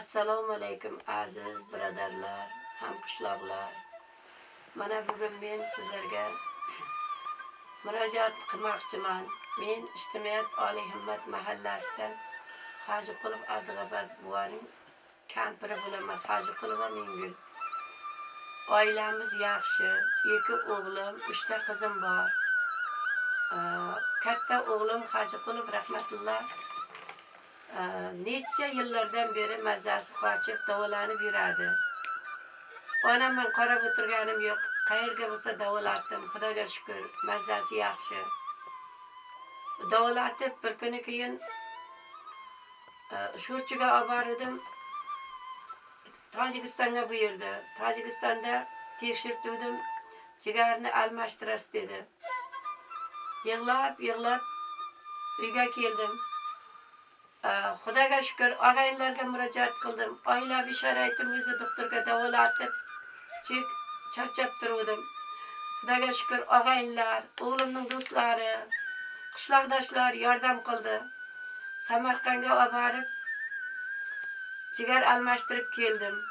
Assalomu alaykum aziz birodarlar, hamqishloqlar. Mana bugun men sizlarga murojaat qilmoqchiman. Men ijtimoiyat oliy himmat mahallasidan Hojiqulov Abdug'afar buvaning kampiri bo'laman. Hojiqulova Mingul. Oilamiz yaxshi. 2 o'g'lim, 3 ta qizim bor. Katta o'g'lim Hojiqulov rahmatulloh necha yillardan beri mazasi qochib davolanib yuradi. Onamman qarab o'tirganim yo'q. Qayerga bo'lsa davolatdim. Xudoga shukr, mazasi yaxshi. Davolatib bir kuni keyin Sho'rchiga olib bordim. Tojikistonga buyurdi. Tojikistonda tekshirtirdim. Jigarni almashtirasiz dedi. Yig'lab uyga keldim. Xudoga shukr, og'aynilarga murojaat qildim. Oilaviy sharoitim o'zi doktorga davolatib, charchab turdim. Xudoga shukr, og'aynilar, o'g'limning do'stlari, qishloqdoshlar yordam qildi. Samarqandga olib borib, jigar almashtirib keldim.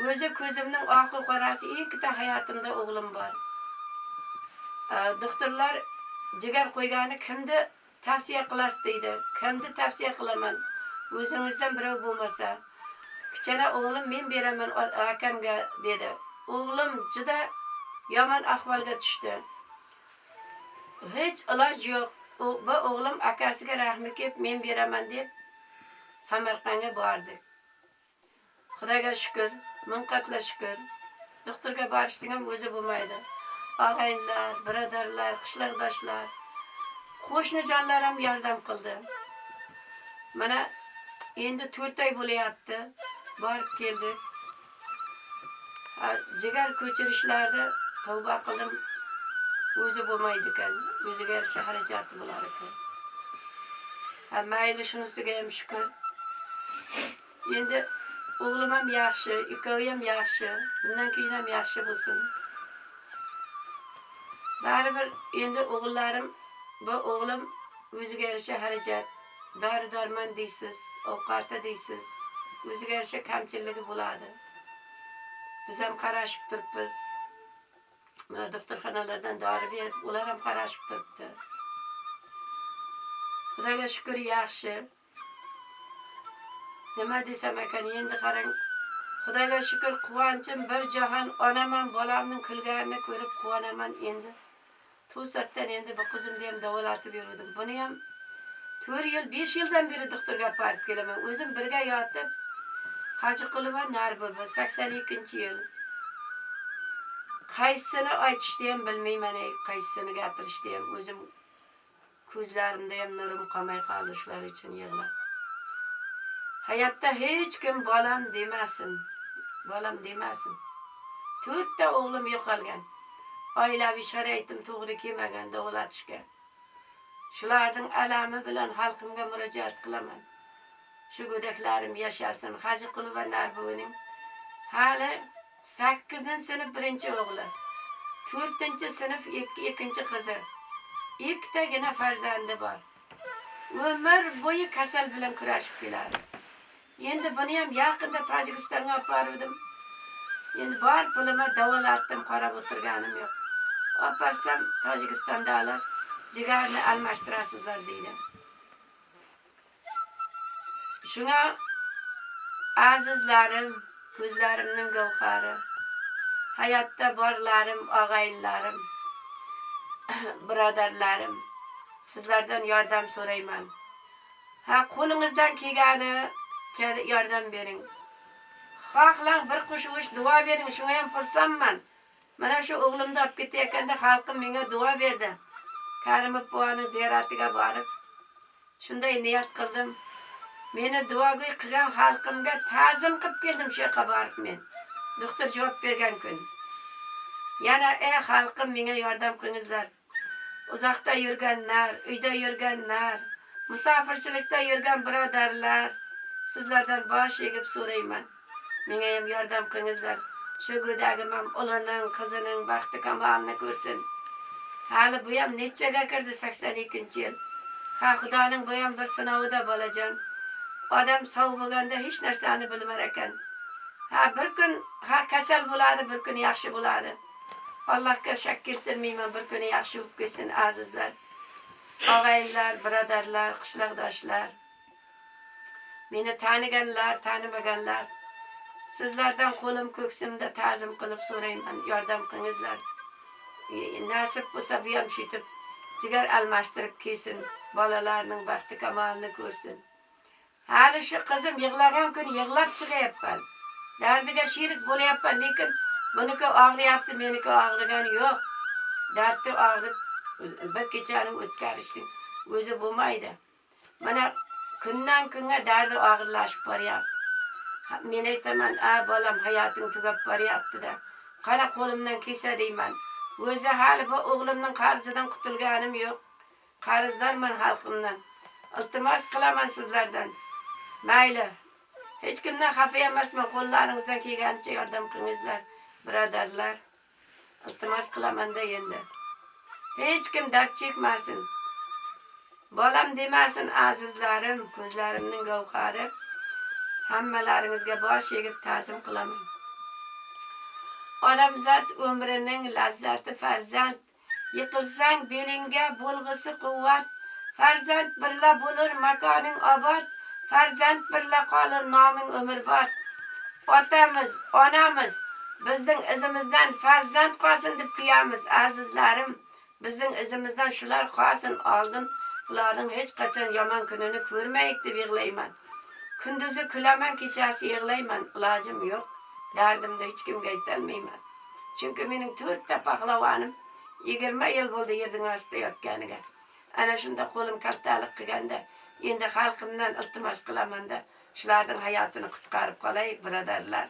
O'zi ko'zimning oqi qorasi, 2 ta hayotimda o'g'lim bor. Doktorlar jigar qo'ygani kimni tavsiya qilasiz deydi. Kimni tavsiya qilaman? O'zingizdan birov bo'lmasa. Kichkina o'g'lim men beraman akamga dedi. O'g'lim juda yomon ahvolga tushdi. Hech iloj yo'q. Bu o'g'lim akasiga rahmi kelib men beraman deb Samarqandga bordi. Xudoga shukr, ming qatla shukr. Doktorga borishning ham o'zi bo'lmaydi. Og'aynilar, birodarlar, qishloqdoshlar, qo'shni jonlar ham yordam qildi. Mana endi 4 oy bo'layapti. Borib keldik. Jigar ko'chirishlarda tavba qildim. O'zi bo'lmaydi ekan. O'ziga yarasha xarajati bo'lar ekan. Mayli, shunisiga ham shukr. Endi o'g'lim ham yaxshi, ikkovi ham yaxshi. Bundan keyin ham yaxshi bo'lsin. Baribir endi o'g'illarim, bu o'g'lim o'ziga yarasha xarajat, dori-darmon deysiz, ovqatda deysiz, o'ziga yarasha kamchiligi bo'ladi. Biz ham qarashib turibmiz. Mana doktorxonalardan dori berib, ular ham qarashib turibdi. Xudoga shukr, yaxshi. Nima desam ekan, endi qarang. Xudoga shukr, quvonchim bir jahon. Onaman, bolamning kulganini ko'rib quvonaman endi. To'satdan endi bu qizimni ham davolatib yurdim. Buni ham 4 yil, 5 yildan beri doktorga borib kelaman. O'zim birga yotib, Hojiqulova Narbubi 82-yil. Qaysini aytishni ham bilmayman, qaysini gapirishni ham. O'zim ko'zlarimda ham nurim qolmay qoldi shular uchun yig'lab. Hayotda hech kim bolam demasin. Bolam demasin. 4 ta o'g'lim yo'qolgan. Oilaviy sharoitim to'g'ri kelmagan davolatishga. Shularning alami bilan xalqimga murojaat qilaman. Shu go'daklarim yashasin. Hojiqulova Narbuvining hali 8-sinf 1-o'g'li, 4-sinf 2-qizi, 2 tagina farzandi bor. Umr bo'yi kasal bilan kurashib keladi. Endi buni ham yaqinda Tojikistonga olib bordim. Endi bor pulima davolatdim, qarab o'tirganim yo'q. Olib borsam Tojikistondalar jigarni almashtirasizlar deydi. Shunga azizlarim, ko'zlarimning gavhari, hayotda borlarim, og'aynilarim, birodarlarim, sizlardan yordam so'rayman. Qo'lingizdan kelgani yordam bering. Xohlang bir qo'shish duo bering, shunga ham xursandman. Mana shu o'g'limni olib ketayotganda xalqim menga duo berdi. Karimov buvaning ziyoratiga borib, shunday niyat qildim. Meni duogo'y qilgan xalqimga ta'zim qilib keldim shu yoqqa borib men. Doktor javob bergan kun. Yana xalqim menga yordam qilingizlar. Uzoqda yurganlar, uyda yurganlar, musofirchilikda yurgan birodarlar, sizlardan bosh egib so'rayman. Menga ham yordam qilingizlar. Shu go'dagim ham o'g'lining, qizining baxti kamolini ko'rsin. Hali bu ham nechaga kirdi, 82-yil. Xudoning bu ham bir sinovida bolajon. Odam sog' bo'lganda hech narsani bilmar ekan. Ha bir kun kasal bo'ladi, bir kun yaxshi bo'ladi. Allohga shak keltirmayman, bir kuni yaxshi bo'lib ketsin azizlar. Og'aynilar, birodarlar, qishloqdoshlar. Meni taniganlar, tanimaganlar. Sizlardan qo'lim ko'ksimda ta'zim qilib so'rayman, yordam qilingizlar. Nasib bo'lsa bu ham shitib jigar almashtirib kelsin, bolalarning baxti kamolini ko'rsin. Hali shu qizim yig'lagan kun yig'lab chiqayapman. Dardiga sherik bo'layapman, lekin buniki og'riyapti, meniki og'rigani yo'q. Dardni og'rib bir kechani o'tkazishning o'zi bo'lmaydi. Mana kundan kunga dardi og'irlashib boryapti. Men aytaman, bolam hayoting tugab boryapti-da. Qara qo'limdan kelsa deyman. O'zi hali bu o'g'limning qarzidan qutulganim yo'q. Qarzdorman xalqimdan. Iltimos qilaman sizlardan. Mayli. Hech kimdan xafa emasman, qo'llaringizdan kelganicha yordam qilingizlar, birodarlar. Iltimos qilaman-da endi. Hech kim dard chekmasin. Bolam demasin azizlarim, ko'zlarimning gavhari. Hammalaringizga bosh egib ta'zim qilaman. Odamzod umrining lazzati farzand. Yiqilsang belingga bo'lg'isi quvvat. Farzand birla bo'lur makoning obod. Farzand birla qolar noming umrbod. Otamiz, onamiz bizning izimizdan farzand qolsin deb kuyamiz azizlarim. Bizning izimizdan shular qolsin, oldin ularning hech qachon yomon kunini ko'rmaylik deb yig'layman. Kunduzi kulaman, kechasi yig'layman, ilojim yo'q. Dardimni hech kimga aytolmayman. Chunki mening 4 ta pahlavonim 20 yil bo'ldi yerning ostida yotganiga. Ana shunda qo'lim kattalik qilganda, endi xalqimdan iltimos qilaman-da, shularning hayotini qutqarib qolay, birodarlar.